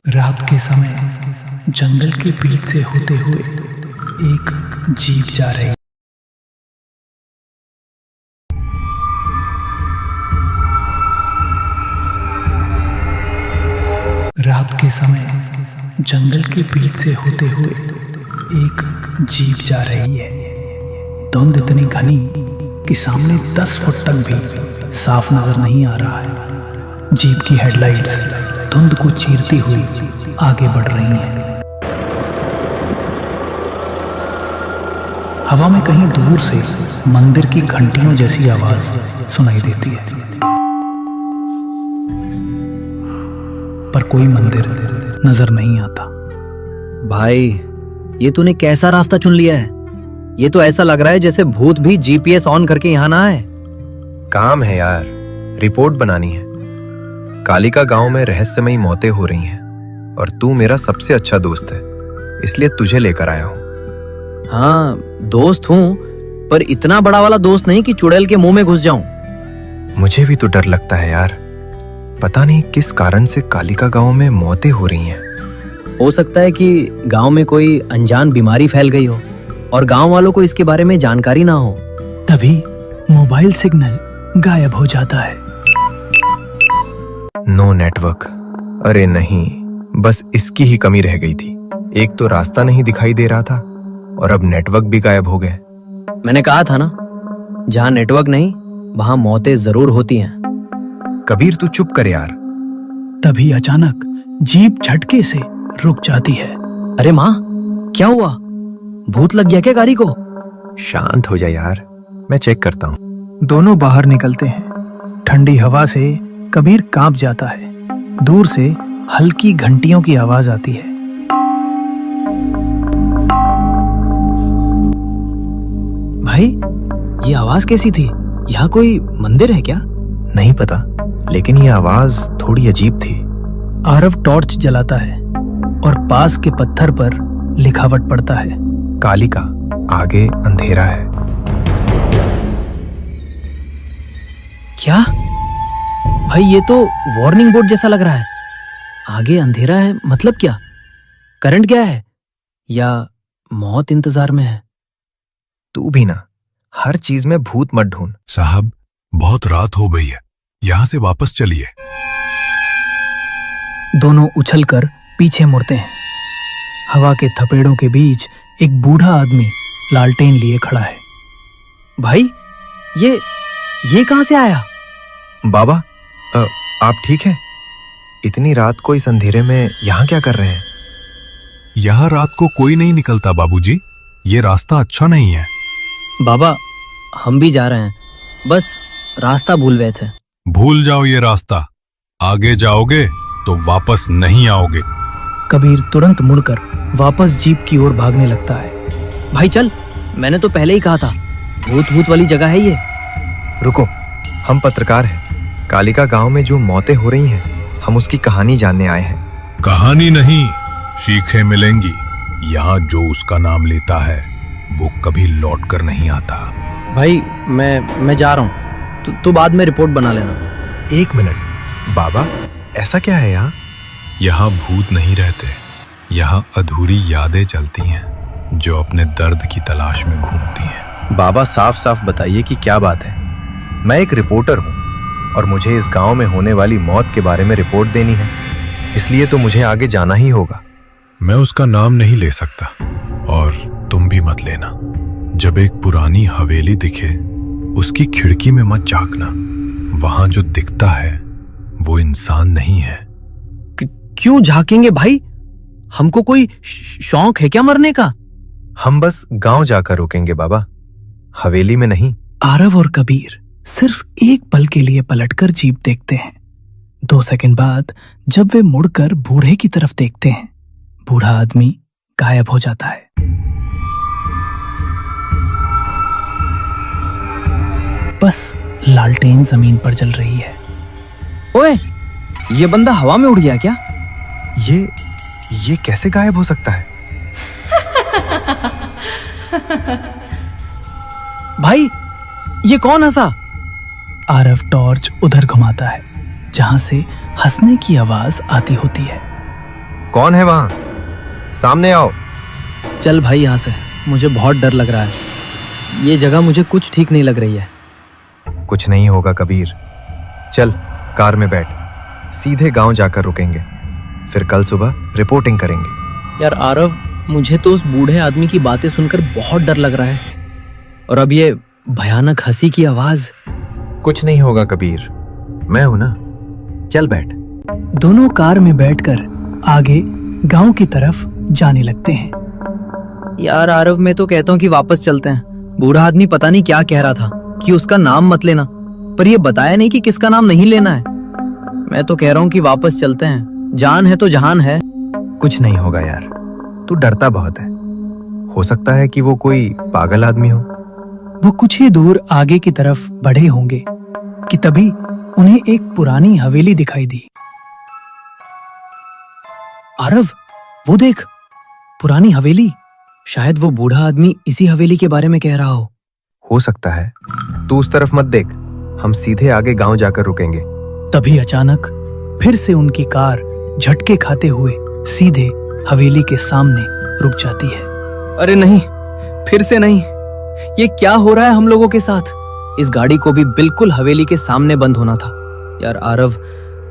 रात के समय जंगल के बीच से होते हुए एक जीप जा रही। रात के समय जंगल के बीच से होते हुए एक जीप जा रही है। धुंध इतनी घनी कि सामने 10 फुट तक भी साफ नजर नहीं आ रहा है। जीप की हेडलाइट्स धुंध को चीरती हुई आगे बढ़ रही हैं। हवा में कहीं दूर से मंदिर की घंटियों जैसी आवाज सुनाई देती है, पर कोई मंदिर नजर नहीं आता। भाई, ये तूने कैसा रास्ता चुन लिया है? ये तो ऐसा लग रहा है जैसे भूत भी जीपीएस ऑन करके यहाँ ना आए। काम है यार, रिपोर्ट बनानी है। कालिका गांव में रहस्यमयी मौतें हो रही हैं और तू मेरा सबसे अच्छा दोस्त है, इसलिए तुझे लेकर आया हूँ। हाँ, दोस्त हूँ, पर इतना बड़ा वाला दोस्त नहीं कि चुड़ैल के मुंह में घुस जाऊं। मुझे भी तो डर लगता है यार। पता नहीं किस कारण से कालिका गांव में मौतें हो रही हैं। हो सकता है कि गांव में कोई अनजान बीमारी फैल गई हो और गांव वालों को इसके बारे में जानकारी ना हो। तभी मोबाइल सिग्नल गायब हो जाता है। No network. अरे नहीं, बस इसकी ही कमी रह गई थी। एक तो रास्ता नहीं दिखाई दे रहा था और अब नेटवर्क भी गायब हो गए। मैंने कहा था ना, जहाँ नेटवर्क नहीं वहां मौतें जरूर होती हैं। कबीर तू चुप कर यार। तभी अचानक जीप झटके से रुक जाती है। अरे माँ, क्या हुआ? भूत लग गया क्या गाड़ी को? शांत हो जा यार, मैं चेक करता हूँ। दोनों बाहर निकलते हैं। ठंडी हवा से कबीर कांप जाता है। दूर से हल्की घंटियों की आवाज आती है। भाई, ये आवाज कैसी थी? यहाँ कोई मंदिर है क्या? नहीं पता, लेकिन ये आवाज थोड़ी अजीब थी। आरव टॉर्च जलाता है और पास के पत्थर पर लिखावट पड़ता है। कालिका, आगे अंधेरा है। क्या? भाई, ये तो वार्निंग बोर्ड जैसा लग रहा है। आगे अंधेरा है मतलब क्या? करंट गया है या मौत इंतजार में है? तू भी ना, हर चीज में भूत मत ढूंढ। साहब, बहुत रात हो गई है, यहाँ से वापस चलिए। दोनों उछलकर पीछे मुड़ते हैं। हवा के थपेड़ों के बीच एक बूढ़ा आदमी लालटेन लिए खड़ा है। भाई, ये कहां से आया? बाबा, आप ठीक हैं? इतनी रात को इस अंधेरे में यहाँ क्या कर रहे हैं? यहाँ रात को कोई नहीं निकलता बाबूजी, ये रास्ता अच्छा नहीं है। बाबा, हम भी जा रहे हैं, बस रास्ता भूल गए थे। भूल जाओ ये रास्ता, आगे जाओगे तो वापस नहीं आओगे। कबीर तुरंत मुड़कर वापस जीप की ओर भागने लगता है। भाई चल, मैंने तो पहले ही कहा था, भूत वाली जगह है ये। रुको, हम पत्रकार हैं। कालिका गांव में जो मौतें हो रही हैं, हम उसकी कहानी जानने आए हैं। कहानी नहीं, सीखें मिलेंगी। यहाँ जो उसका नाम लेता है वो कभी लौट कर नहीं आता। भाई, मैं जा रहा हूँ, तू बाद में रिपोर्ट बना लेना। 1 मिनट बाबा, ऐसा क्या है यहाँ? यहाँ भूत नहीं रहते, यहाँ अधूरी यादें चलती हैं जो अपने दर्द की तलाश में घूमती हैं। बाबा, साफ साफ बताइए कि क्या बात है। मैं एक रिपोर्टर हूँ और मुझे इस गांव में होने वाली मौत के बारे में रिपोर्ट देनी है, इसलिए तो मुझे आगे जाना ही होगा। मैं उसका नाम नहीं ले सकता और तुम भी मत लेना। जब एक पुरानी हवेली दिखे, उसकी खिड़की में मत झांकना। वहां जो दिखता है वो इंसान नहीं है। क्यों झांकेंगे भाई? हमको कोई शौक है क्या मरने का? हम बस गांव जाकर रुकेंगे बाबा, हवेली में नहीं। आरव और कबीर सिर्फ एक पल के लिए पलटकर जीप देखते हैं। 2 सेकंड बाद जब वे मुड़कर बूढ़े की तरफ देखते हैं, बूढ़ा आदमी गायब हो जाता है। बस लालटेन जमीन पर जल रही है। ओए, ये बंदा हवा में उड़ गया क्या? ये कैसे गायब हो सकता है? भाई, ये कौन हंसा? आरव टॉर्च उधर घुमाता है जहां से हंसने की आवाज आती होती है। कौन है वहां? सामने आओ। चल भाई यहाँ से, मुझे बहुत डर लग रहा है। ये जगह मुझे कुछ ठीक नहीं लग रही है। कुछ नहीं होगा कबीर, चल कार में बैठ, सीधे गांव जाकर रुकेंगे, फिर कल सुबह रिपोर्टिंग करेंगे। यार आरव, मुझे तो उस बूढ़े आदमी की बातें सुनकर बहुत डर लग रहा है, और अब ये भयानक हंसी की आवाज। कुछ नहीं होगा कबीर, मैं हूं ना, चल बैठ। दोनों कार में बैठकर आगे गांव की तरफ जाने लगते हैं। यार आरव, मैं तो कहता हूँ कि वापस चलते हैं। बूढ़ा आदमी पता नहीं क्या कह रहा था कि उसका नाम मत लेना, पर ये बताया नहीं कि किसका नाम नहीं लेना है। मैं तो कह रहा हूँ कि वापस चलते हैं, जान है तो जहान है। कुछ नहीं होगा यार, तू डरता बहुत है, हो सकता है कि वो कोई पागल आदमी हो। वो कुछ ही दूर आगे की तरफ बढ़े होंगे कि तभी उन्हें एक पुरानी हवेली दिखाई दी। आरव, वो देख, पुरानी हवेली। शायद वो बूढ़ा आदमी इसी हवेली के बारे में कह रहा हो सकता है। तू उस तरफ मत देख, हम सीधे आगे गांव जाकर रुकेंगे। तभी अचानक फिर से उनकी कार झटके खाते हुए सीधे हवेली के सामने रुक जाती है। अरे नहीं, फिर से नहीं। ये क्या हो रहा है हम लोगों के साथ? इस गाड़ी को भी बिल्कुल हवेली के सामने बंद होना था। यार आरव,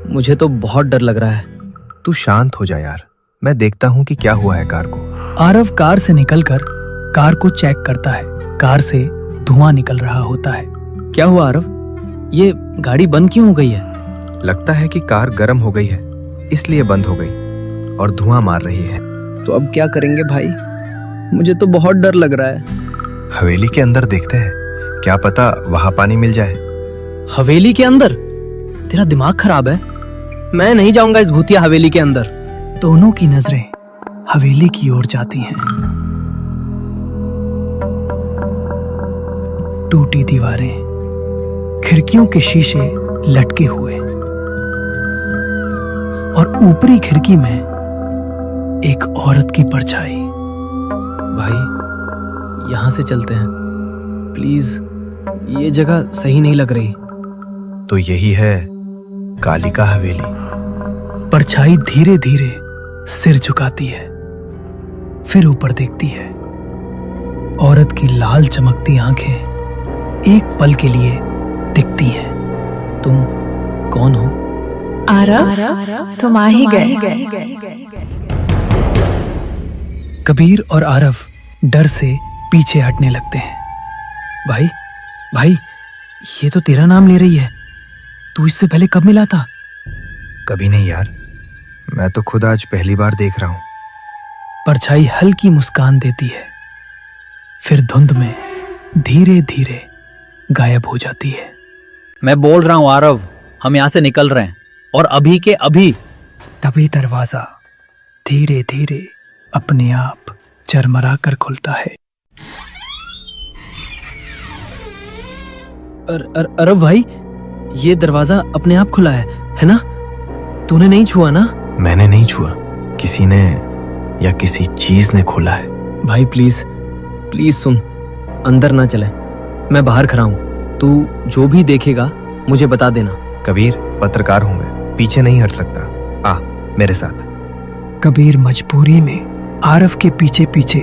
मुझे तो बहुत डर लग रहा है। तू शांत हो जा यार, मैं देखता हूँ कि क्या हुआ है कार को। आरव कार से निकलकर कार को चेक करता है। कार से धुआं निकल रहा होता है। क्या हुआ आरव? ये गाड़ी बंद क्यों हो गई है? लगता है कि कार गर्म हो गई है, इसलिए बंद हो गई और धुआं मार रही है। तो अब क्या करेंगे भाई? मुझे तो बहुत डर लग रहा है। हवेली के अंदर देखते हैं, क्या पता वहां पानी मिल जाए। हवेली के अंदर? तेरा दिमाग खराब है? मैं नहीं जाऊंगा इस भूतिया हवेली के अंदर। दोनों की नजरें हवेली की ओर जाती हैं। टूटी दीवारें, खिड़कियों के शीशे लटके हुए, और ऊपरी खिड़की में एक औरत की परछाई। भाई, यहां से चलते हैं प्लीज, ये जगह सही नहीं लग रही। तो यही है कालिका हवेली। परछाई धीरे धीरे सिर झुकाती है, फिर ऊपर देखती है। औरत की लाल चमकती आंखें एक पल के लिए दिखती हैं। तुम कौन हो? आरव, तुम आ ही गए। कबीर और आरव डर से पीछे हटने लगते हैं। भाई, भाई, ये तो तेरा नाम ले रही है। तू इससे पहले कब मिला था? कभी नहीं यार, मैं तो खुद आज पहली बार देख रहा हूं। परछाई हल्की मुस्कान देती है, फिर धुंध में धीरे धीरे गायब हो जाती है। मैं बोल रहा हूं आरव, हम यहां से निकल रहे हैं, और अभी के अभी। तभी दरवाजा धीरे धीरे अपने आप चरमरा कर खुलता है। अरब भाई, ये दरवाजा अपने आप खुला है ना? तूने नहीं छुआ ना? मैंने नहीं छुआ, किसी ने या किसी चीज ने खोला है। भाई प्लीज, प्लीज सुन, अंदर ना चले, मैं बाहर खड़ा हूं। तू जो भी देखेगा मुझे बता देना। कबीर, पत्रकार हूं मैं, पीछे नहीं हट सकता, आ मेरे साथ। कबीर मजबूरी में आरव के पीछे पीछे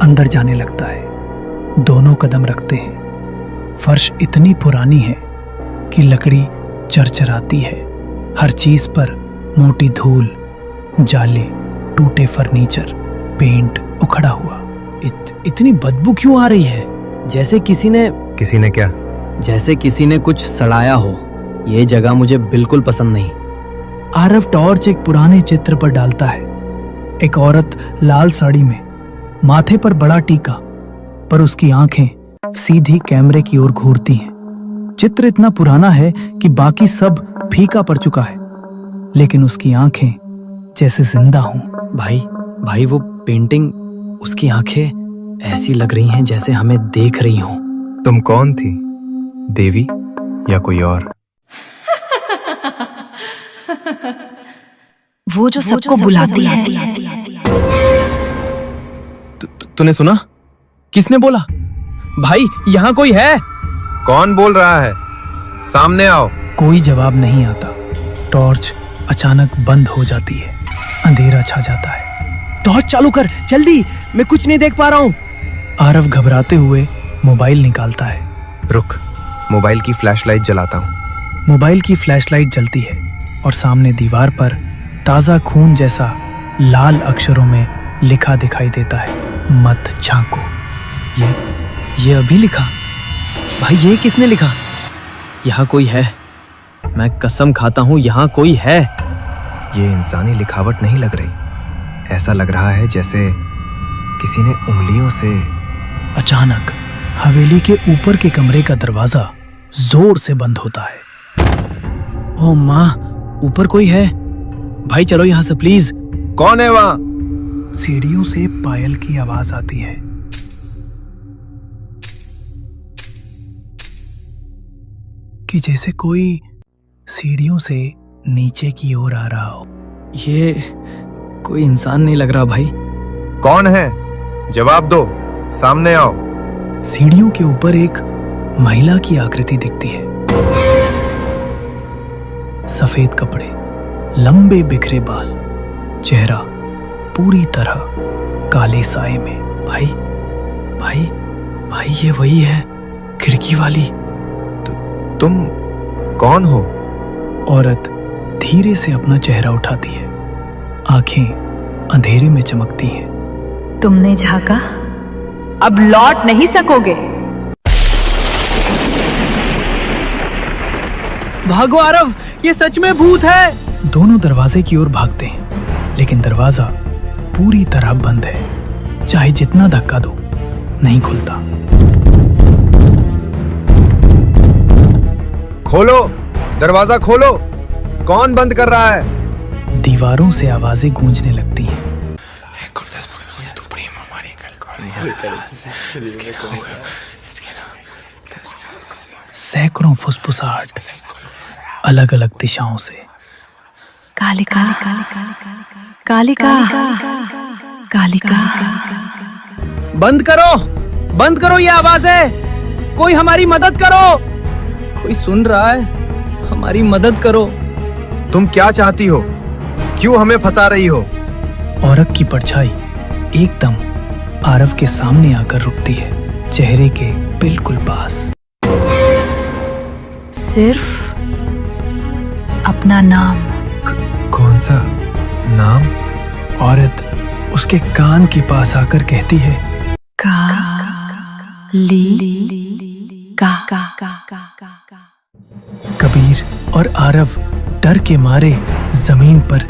अंदर जाने लगता है। दोनों कदम रखते हैं। फर्श इतनी पुरानी है कि लकड़ी चरचराती है। हर चीज पर मोटी धूल, जाले, टूटे फर्नीचर, पेंट उखड़ा हुआ। इतनी बदबू क्यों आ रही है? जैसे किसी ने क्या? जैसे किसी ने कुछ सड़ाया हो। ये जगह मुझे बिल्कुल पसंद नहीं। आरव टॉर्च एक पुराने चित्र पर डालता है। एक औरत लाल साड़ी में, माथे पर बड़ा टीका, पर उसकी आंखें सीधी कैमरे की ओर घूरती हैं। चित्र इतना पुराना है कि बाकी सब फीका पड़ चुका है, लेकिन उसकी आंखें जैसे जिंदा हों। भाई वो पेंटिंग, उसकी आंखें ऐसी लग रही हैं जैसे हमें देख रही हों। तुम कौन थी, देवी या कोई और? वो जो सबको बुलाती है। तूने सुना? किसने बोला? भाई, यहाँ कोई है? कौन बोल रहा है? सामने आओ। कोई जवाब नहीं आता। टॉर्च अचानक बंद हो जाती है। अंधेरा छा जाता है। टॉर्च चालू कर जल्दी, मैं कुछ नहीं देख पा रहा हूँ। आरव घबराते हुए मोबाइल निकालता है। रुक, मोबाइल की फ्लैशलाइट जलाता हूँ। मोबाइल की फ्लैशलाइट जलती है और सामने दीवार पर ताज़ा खून जैसा लाल अक्षरों में लिखा दिखाई देता है, मत झांको। ये अभी लिखा? भाई ये किसने लिखा? यहाँ कोई है, मैं कसम खाता हूँ यहाँ कोई है। ये इंसानी लिखावट नहीं लग रही, ऐसा लग रहा है जैसे किसी ने उंगलियों से। अचानक हवेली के ऊपर के कमरे का दरवाजा जोर से बंद होता है। ओ माँ, ऊपर कोई है। भाई चलो यहाँ से प्लीज। कौन है वहां? सीढ़ियों से पायल की आवाज आती है। कि जैसे कोई सीढ़ियों से नीचे की ओर आ रहा हो। ये कोई इंसान नहीं लग रहा भाई। कौन है? जवाब दो, सामने आओ। सीढ़ियों के ऊपर एक महिला की आकृति दिखती है। सफेद कपड़े, लंबे बिखरे बाल, चेहरा पूरी तरह काले साए में। भाई भाई भाई ये वही है, खिड़की वाली। तुम कौन हो? औरत धीरे से अपना चेहरा उठाती है, आंखें अंधेरे में चमकती हैं। तुमने झांका, अब लौट नहीं सकोगे। भागो आरव, ये सच में भूत है। दोनों दरवाजे की ओर भागते हैं, लेकिन दरवाजा पूरी तरह बंद है। चाहे जितना धक्का दो, नहीं खुलता। खोलो, दरवाजा खोलो। कौन बंद कर रहा है? दीवारों से आवाजें गूंजने लगती हैं। सैकड़ों फुसफुसाहट अलग अलग दिशाओं से। कालिका, कालिका, कालिका। बंद करो ये आवाज है। कोई हमारी मदद करो। कोई सुन रहा है? हमारी मदद करो। तुम क्या चाहती हो? क्यों हमें फंसा रही हो? औरत की परछाई एकदम आरव के सामने आकर रुकती है, चेहरे के बिल्कुल पास। सिर्फ अपना नाम। कौन सा नाम? औरत उसके कान के पास आकर कहती है, कबीर और आरव डर के मारे जमीन पर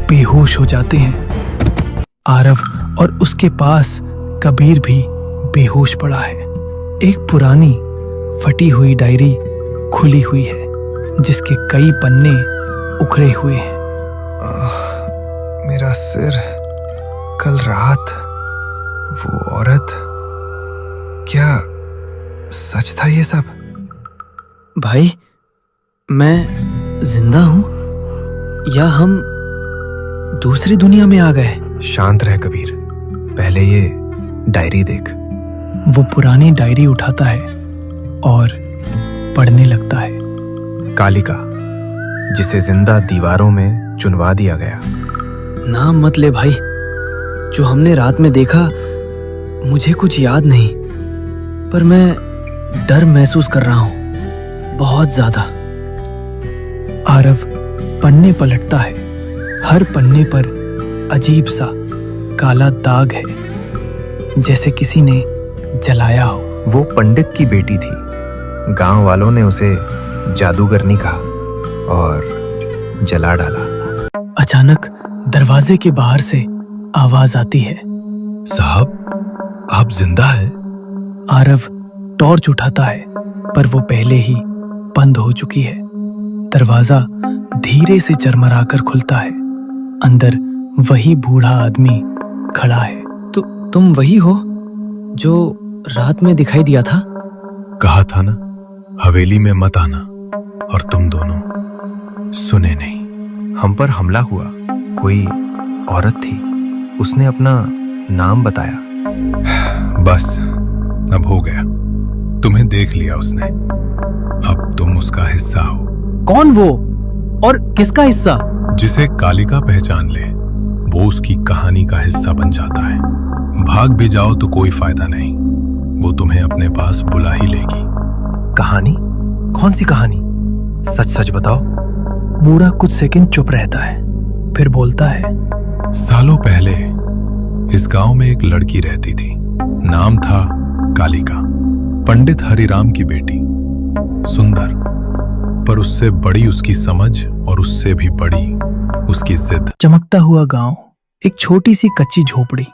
बेहोश हो जाते हैं। आरव और उसके पास कबीर भी बेहोश पड़ा है। एक पुरानी फटी हुई डायरी खुली हुई है, जिसके कई पन्ने उखड़े हुए हैं। मेरा सिर। कल रात वो औरत, क्या सच था ये सब? भाई मैं जिंदा हूं या हम दूसरी दुनिया में आ गए? शांत रह कबीर, पहले ये डायरी देख। वो पुरानी डायरी उठाता है और पढ़ने लगता है। कालिका, जिसे जिंदा दीवारों में चुनवा दिया गया। नाम मत ले भाई। जो हमने रात में देखा, मुझे कुछ याद नहीं, पर मैं डर महसूस कर रहा हूं, बहुत ज्यादा। आरव पन्ने पलटता है। हर पन्ने पर अजीब सा काला दाग है, जैसे किसी ने जलाया हो। वो पंडित की बेटी थी। गांव वालों ने उसे जादूगरनी कहा और जला डाला। अचानक दरवाजे के बाहर से आवाज आती है, साहब, आप जिंदा हैं? आरव टॉर्च उठाता है, पर वो पहले ही बंद हो चुकी है। दरवाजा धीरे से चरमराकर खुलता है। अंदर वही बूढ़ा आदमी खड़ा है। तो तुम वही हो जो रात में दिखाई दिया था? कहा था ना, हवेली में मत आना, और तुम दोनों सुने नहीं। हम पर हमला हुआ, कोई औरत थी, उसने अपना नाम बताया। बस, अब हो गया। तुम्हें देख लिया उसने, अब तुम उसका हिस्सा हो। कौन वो और किसका हिस्सा? जिसे कालिका पहचान ले, वो उसकी कहानी का हिस्सा बन जाता है। भाग भी जाओ तो कोई फायदा नहीं, वो तुम्हें अपने पास बुला ही लेगी। कहानी? कौन सी कहानी? सच सच बताओ। बूढ़ा कुछ सेकंड चुप रहता है, फिर बोलता है। सालों पहले इस गांव में एक लड़की रहती थी। नाम था कालिका। पंडित हरिराम की बेटी। सुंदर, पर उससे बड़ी उसकी समझ और उससे भी बड़ी उसकी जिद। चमकता हुआ गांव, एक छोटी सी कच्ची झोपड़ी।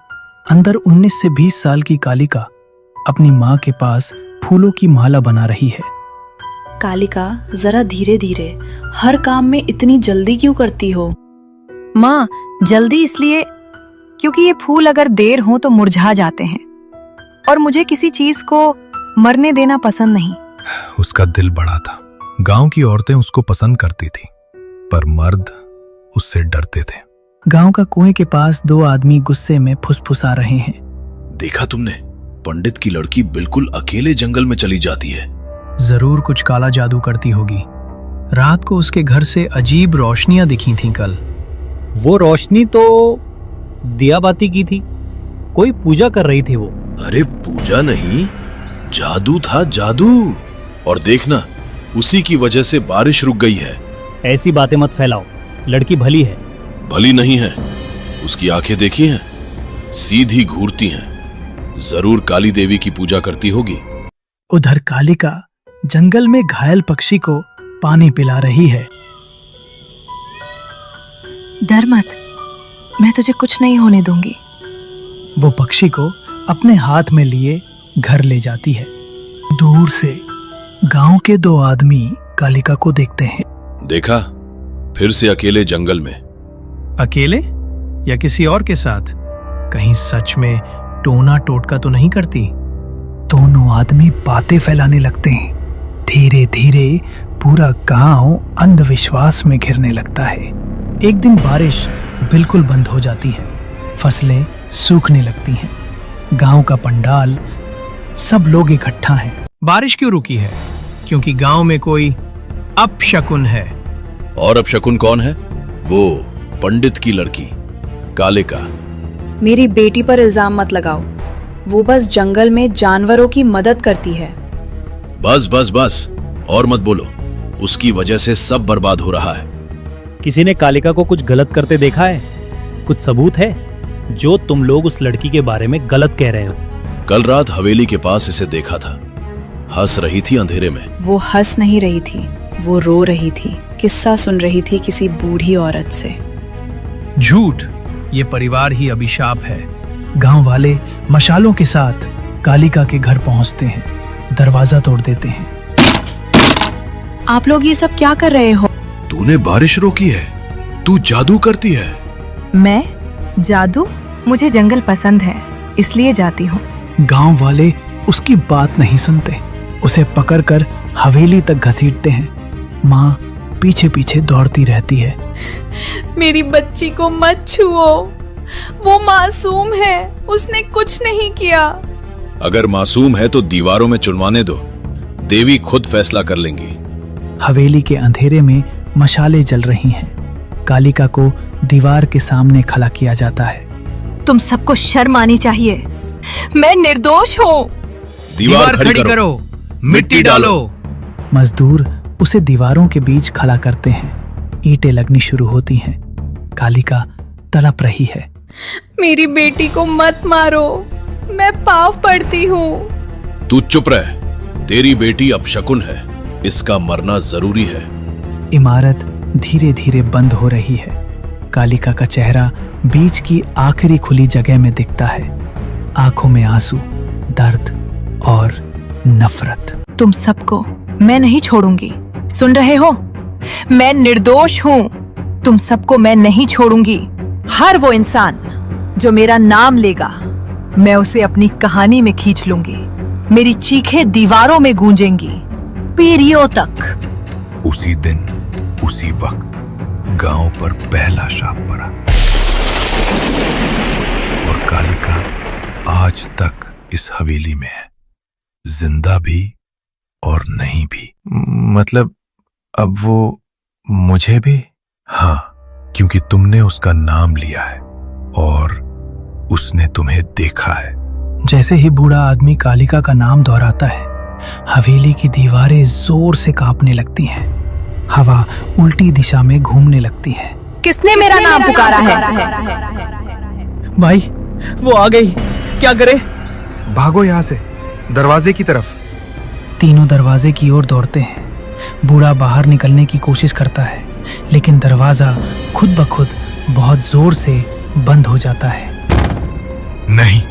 अंदर 19 से 20 साल की कालिका अपनी माँ के पास फूलों की माला बना रही है। कालिका, जरा धीरे धीरे, हर काम में इतनी जल्दी क्यों करती हो? माँ, जल्दी इसलिए क्योंकि ये फूल अगर देर हो तो मुरझा जाते हैं, और मुझे किसी चीज को मरने देना पसंद नहीं। उसका दिल बड़ा था। गांव की औरतें उसको पसंद करती थी, पर मर्द उससे डरते थे। गांव का कुएं के पास 2 आदमी गुस्से में फुसफुसा रहे हैं। देखा तुमने? पंडित की लड़की बिल्कुल अकेले जंगल में चली जाती है। जरूर कुछ काला जादू करती होगी। रात को उसके घर से अजीब रोशनियां दिखी थीं कल। वो रोशनी तो दिया बाती की थी, कोई पूजा कर रही थी वो। अरे पूजा नहीं, जादू था, जादू। और देखना, उसी की वजह से बारिश रुक गई है। ऐसी बातें मत फैलाओ, लड़की भली है। भली नहीं है, उसकी आंखें देखी हैं, सीधी घूरती हैं। जरूर काली देवी की पूजा करती होगी। उधर कालिका जंगल में घायल पक्षी को पानी पिला रही है। डर मत, मैं तुझे कुछ नहीं होने दूंगी। वो पक्षी को अपने हाथ में लिए घर ले जाती है। दूर से गांव के 2 आदमी कालिका को देखते हैं। देखा, फिर से अकेले जंगल में। अकेले या किसी और के साथ? कहीं सच में टोना टोटका तो नहीं करती? दोनों आदमी बातें फैलाने लगते हैं। धीरे धीरे पूरा गांव अंधविश्वास में घिरने लगता है। एक दिन बारिश बिल्कुल बंद हो जाती है। फसलें सूखने लगती हैं। गांव का पंडाल, सब लोग इकट्ठा हैं। बारिश क्यों रुकी है? क्योंकि गांव में कोई अपशकुन है। और अपशकुन कौन है? वो पंडित की लड़की कालिका। मेरी बेटी पर इल्जाम मत लगाओ। वो बस जंगल में जानवरों की मदद करती है। बस बस बस, और मत बोलो। उसकी वजह से सब बर्बाद हो रहा है। किसी ने कालिका को कुछ गलत करते देखा है? कुछ सबूत है जो तुम लोग उस लड़की के बारे में गलत कह रहे हो? कल रात हवेली के पास इसे देखा था। हंस रही थी अंधेरे में। वो हंस नहीं रही थी, वो रो रही थी। किस्सा सुन रही थी किसी बूढ़ी औरत से। झूठ, ये परिवार ही अभिशाप है। गांव वाले मशालों के साथ कालिका के घर पहुंचते हैं, दरवाजा तोड़ देते हैं। आप लोग ये सब क्या कर रहे हो? तूने बारिश रोकी है, तू जादू करती है। मैं? जादू? मुझे जंगल पसंद है, इसलिए जाती हूँ। गांव वाले उसकी बात नहीं सुनते, उसे पकड़कर हवेली तक घसीटते हैं। माँ पीछे पीछे दौड़ती रहती है। मेरी बच्ची को मत छुओ, वो मासूम है, उसने कुछ नहीं किया। अगर मासूम है तो दीवारों में चुनवाने दो, देवी खुद फैसला कर लेंगी। हवेली के अंधेरे में मशालें जल रही हैं। कालिका को दीवार के सामने खड़ा किया जाता है। तुम सबको शर्म आनी चाहिए, मैं निर्दोष हूँ। दीवार खड़ी करो, मिट्टी डालो। मजदूर उसे दीवारों के बीच खड़ा करते हैं। ईंटें लगनी शुरू होती हैं। कालिका तड़प रही है। मेरी बेटी को मत मारो, मैं पाप पड़ती हूँ। तू चुप रह, तेरी बेटी अपशकुन है, इसका मरना जरूरी है। इमारत धीरे धीरे बंद हो रही है। कालिका का चेहरा बीच की आखिरी खुली जगह में दिखता है। आंखों में आंसू, दर्द और नफरत। तुम सबको मैं नहीं छोड़ूंगी, सुन रहे हो? मैं निर्दोष हूँ, तुम सबको मैं नहीं छोड़ूंगी। हर वो इंसान जो मेरा नाम लेगा, मैं उसे अपनी कहानी में खींच लूंगी। मेरी चीखें दीवारों में गूंजेंगी, पीढ़ियों तक। उसी दिन उसी वक्त गांव पर पहला शाप पड़ा और कालिका आज तक इस हवेली में है, जिंदा भी और नहीं भी। मतलब अब वो मुझे भी? हाँ, क्योंकि तुमने उसका नाम लिया है। और उसने तुम्हें देखा है। जैसे ही बूढ़ा आदमी कालिका का नाम दोहराता है, हवेली की दीवारें जोर से कांपने लगती हैं। हवा उल्टी दिशा में घूमने लगती है। किसने मेरा नाम पुकारा है? भाई वो आ गई, क्या करे? भागो यहाँ से, दरवाजे की तरफ। तीनों दरवाजे की ओर दौड़ते हैं। बूढ़ा बाहर निकलने की कोशिश करता है, लेकिन दरवाजा खुद ब खुद बहुत जोर से बंद हो जाता है। नहीं,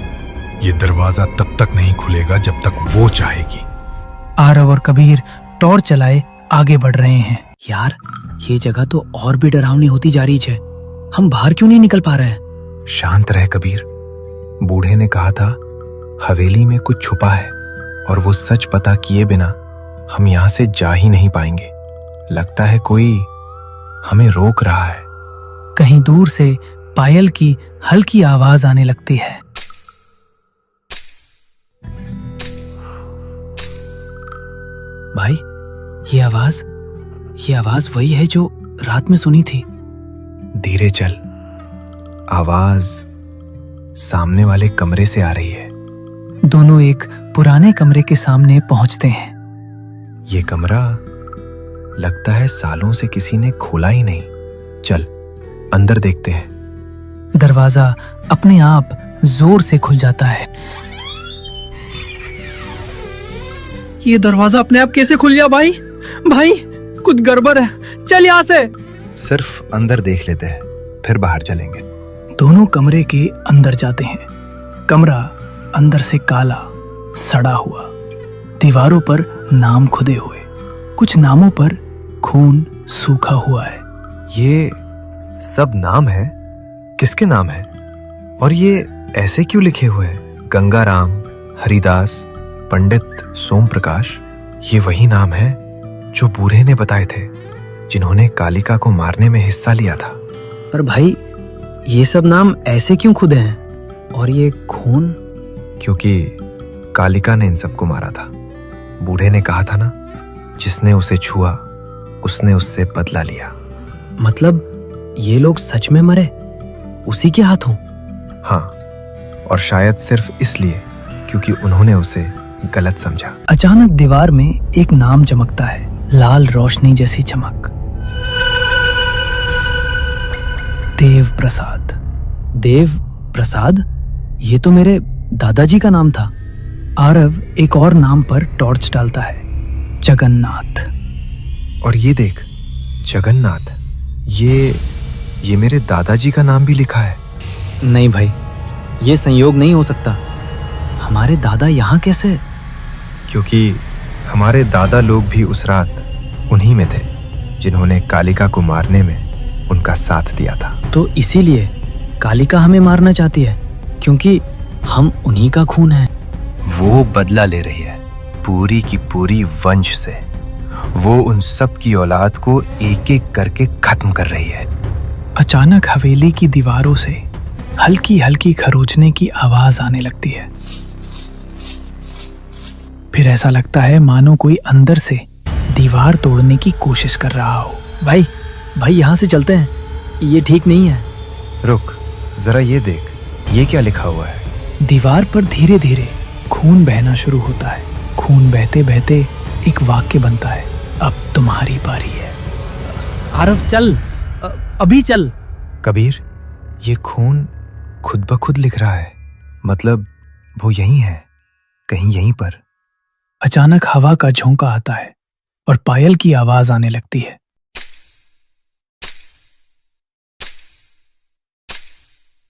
ये दरवाजा तब तक नहीं खुलेगा जब तक वो चाहेगी। आरव और कबीर टॉर्च चलाए आगे बढ़ रहे हैं। यार ये जगह तो और भी डरावनी होती जा रही है। हम बाहर क्यों नहीं निकल पा रहे हैं? शांत रह कबीर। बूढ़े ने कहा था हवेली में कुछ छुपा है, और वो सच पता किए बिना हम यहाँ से जा ही नहीं पाएंगे। लगता है कोई हमें रोक रहा है। कहीं दूर से पायल की हल्की आवाज आने लगती है। भाई ये आवाज वही है जो रात में सुनी थी। धीरे चल, आवाज सामने वाले कमरे से आ रही है। दोनों एक पुराने कमरे के सामने पहुंचते हैं। ये कमरा लगता है सालों से किसी ने खोला ही नहीं। चल अंदर देखते हैं। दरवाजा अपने आप जोर से खुल जाता है। ये दरवाजा अपने आप कैसे खुल गया भाई? भाई कुछ गड़बड़ है, चल यहाँ से। सिर्फ अंदर देख लेते हैं, फिर बाहर चलेंगे। दोनों कमरे के अंदर जाते हैं। कमरा अंदर से काला, सड़ा हुआ, दीवारों पर नाम खुदे हुए, कुछ नामों पर खून सूखा हुआ है। ये सब नाम है? किसके नाम है? और ये ऐसे क्यों लिखे हुए हैं? गंगाराम, हरिदास, पंडित सोम प्रकाश। ये वही नाम है जो बूढ़े ने बताए थे, जिन्होंने कालिका को मारने में हिस्सा लिया था। पर भाई ये सब नाम ऐसे क्यों खुदे हैं? और ये खून? क्योंकि कालिका ने इन सबको मारा था। बूढ़े ने कहा था ना, जिसने उसे छुआ उसने उससे बदला लिया। मतलब ये लोग सच में मरे उसी के हाथों? हाँ, और शायद सिर्फ इसलिए क्योंकि उन्होंने उसे गलत समझा। अचानक दीवार में एक नाम चमकता है, लाल रोशनी जैसी चमक। देव प्रसाद। देव प्रसाद? ये तो मेरे दादाजी का नाम था। आरव एक और नाम पर टॉर्च डालता है, जगन्नाथ। और ये देख, जगन्नाथ, ये मेरे दादाजी का नाम भी लिखा है। नहीं भाई, ये संयोग नहीं हो सकता। हमारे दादा यहाँ कैसे? क्योंकि हमारे दादा लोग भी उस रात उन्हीं में थे, जिन्होंने कालिका को मारने में उनका साथ दिया था। तो इसीलिए कालिका हमें मारना चाहती है, क्योंकि हम उन्हीं का खून है। वो बदला ले रही है पूरी की पूरी वंश से। वो उन सब की औलाद को एक एक करके खत्म कर रही है। अचानक हवेली की दीवारों से हल्की हल्की खरोचने की आवाज आने लगती है। फिर ऐसा लगता है मानो कोई अंदर से दीवार तोड़ने की कोशिश कर रहा हो। भाई यहाँ से चलते हैं, ये ठीक नहीं है। रुक, जरा ये देख, ये क्या लिखा हुआ है? दीवार पर धीरे धीरे खून बहना शुरू होता है। खून बहते बहते एक वाक्य बनता है, अब तुम्हारी बारी है। आरव चल, अभी चल। कबीर, ये खून खुद ब खुद लिख रहा है। मतलब वो यहीं है, कहीं यहीं पर। अचानक हवा का झोंका आता है और पायल की आवाज आने लगती है।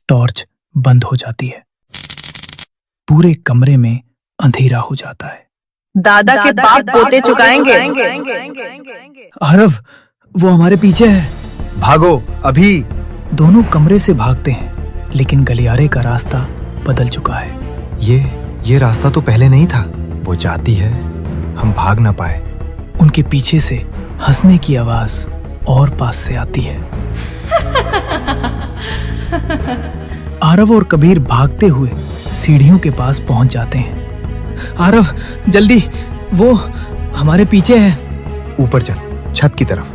टॉर्च बंद हो जाती है। पूरे कमरे में अंधेरा हो जाता है। दादा के बाप पोते चुकाएंगे। आरव, वो हमारे पीछे है। भागो अभी। दोनों कमरे से भागते हैं, लेकिन गलियारे का रास्ता बदल चुका है। ये रास्ता तो पहले नहीं था। वो जाती है, हम भाग ना पाए। उनके पीछे से हंसने की आवाज और पास से आती है। आरव और कबीर भागते हुए सीढ़ियों के पास पहुंच जाते हैं। आरव जल्दी, वो हमारे पीछे है। ऊपर चल, छत की तरफ।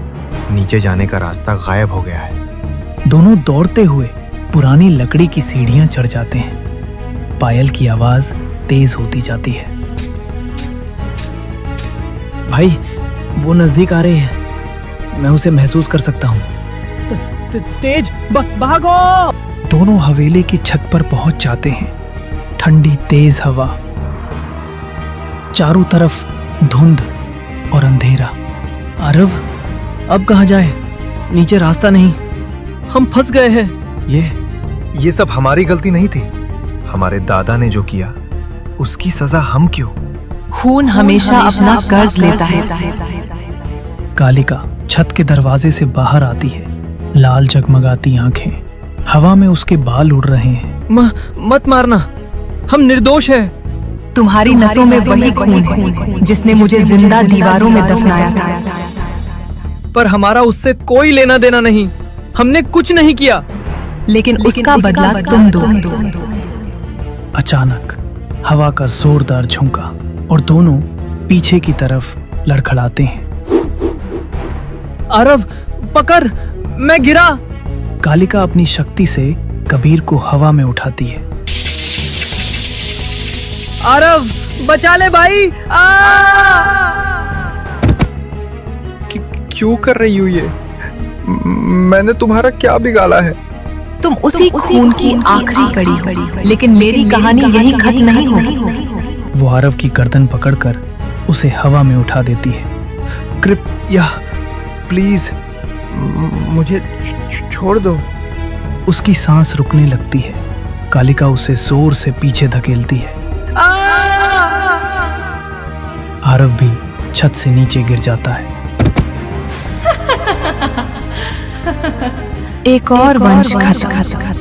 नीचे जाने का रास्ता गायब हो गया है। दोनों दौड़ते हुए पुरानी लकड़ी की सीढ़ियां चढ़ जाते हैं। पायल की आवाज तेज होती जाती है। भाई वो नजदीक आ रहे हैं, मैं उसे महसूस कर सकता हूँ। तेज भागो। दोनों हवेली की छत पर पहुंच जाते हैं। ठंडी तेज हवा, चारों तरफ धुंध और अंधेरा। आरव, अब कहाँ जाए? नीचे रास्ता नहीं, हम फंस गए हैं। ये सब हमारी गलती नहीं थी। हमारे दादा ने जो किया उसकी सजा हम क्यों? खून हमेशा अपना कर्ज लेता है। कालिका छत के दरवाजे से बाहर आती है। लाल जगमगाती आंखें, हवा में उसके बाल उड़ रहे हैं। मत मारना, हम निर्दोष हैं। तुम्हारी नसों में वही खून है जिसने मुझे जिंदा दीवारों में दफनाया था। पर हमारा उससे कोई लेना देना नहीं, हमने कुछ नहीं किया। लेकिन उसका बदला तुम दो। अचानक हवा का जोरदार झोंका और दोनों पीछे की तरफ लड़खड़ाते हैं। आरव पकड़, मैं गिरा। कालिका अपनी शक्ति से कबीर को हवा में उठाती है। आरव बचा ले भाई। क्यों कर रही हो ये? मैंने तुम्हारा क्या बिगाड़ा है? तुम उसी खून की आखिरी कड़ी हो, लेकिन मेरी कहानी यही खत्म नहीं होगी। वो आरव की गर्दन पकड़कर उसे हवा में उठा देती है। कृपया प्लीज मुझे छोड़ दो। उसकी सांस रुकने लगती है। कालिका उसे जोर से पीछे धकेलती है। आरव भी छत से नीचे गिर जाता है। एक और वंश खत्म।